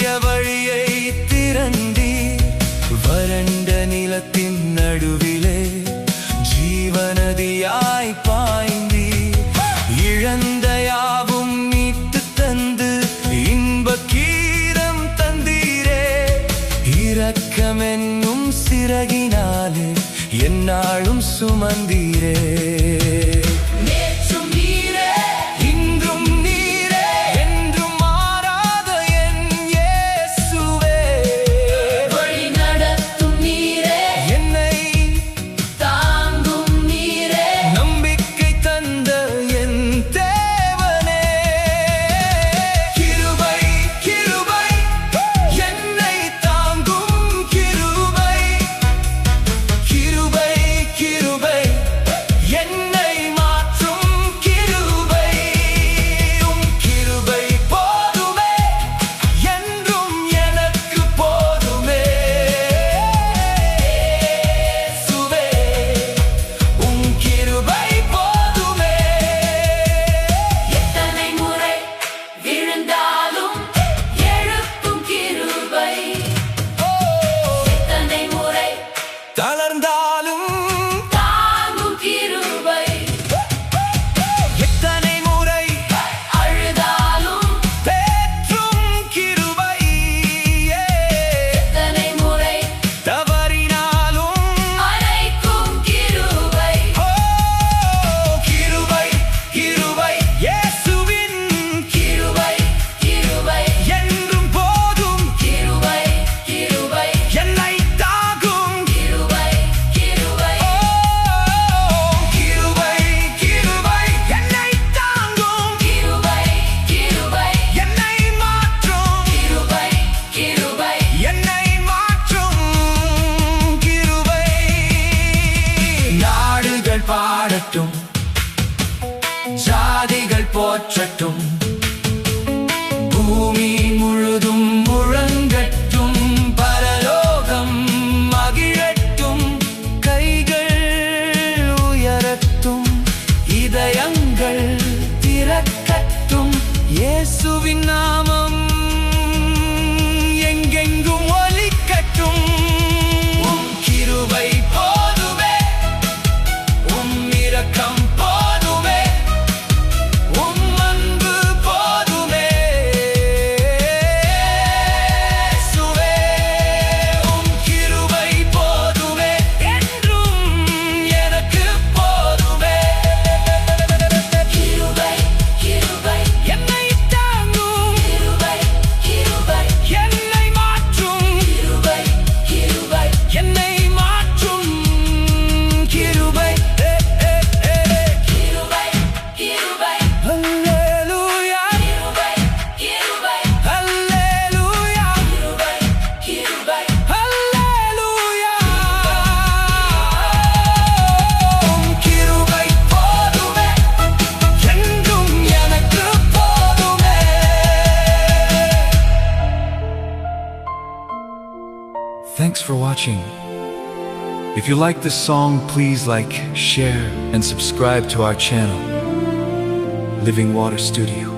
புதிய வழியை திறந்தீர். வறண்ட நிலத்தின் நடுவிலே ஜீவநதியாய் பாய்ந்தீர். இழந்த யாவும் மீட்டு தந்து இன்பக் கீதம் தந்தீரே. இரக்கமென்னும் சிறகினாலே எந்நாளும் சுமந்தீரே. தளர்ந்தாலும் தாங்கும் கிருபை. எத்தனை முறை அழுதாலும் தேற்றும் கிருபை. எத்தனை முறை தவறினாலும் அழைக்கும் கிருபை. கிருபை கிருபை இயேசுவின் கிருபை கிருபை என்றும் போதும். கிருபை கிருபை என்னை பாடட்டும், ஜாதிகள் போற்றட்டும், பூமி முழுதும் முழங்கட்டும், பரலோகம் மகிழட்டும், கைகள் உயரட்டும், இதயங்கள் திறக்கட்டும். இயேசுவின் நாமம் எங்கெங்கும் ஒலிக்கட்டும். உம் கிருபை போதுமே, இரக்கம் போதுமே, உம் அன்பு போதுமே. இயேசுவே உம் கிருபை போதுமே, என்றும் எனக்கு போதுமே. கிருபை கிருபை என்னை தாங்கும். கிருபை கிருபை என்னை மாற்றும். கிருபை கிருபை என்னை மாற்றும். கிருபை Thanks for watching. If you like this song, please like, share, and subscribe to our channel, Living Water Studio.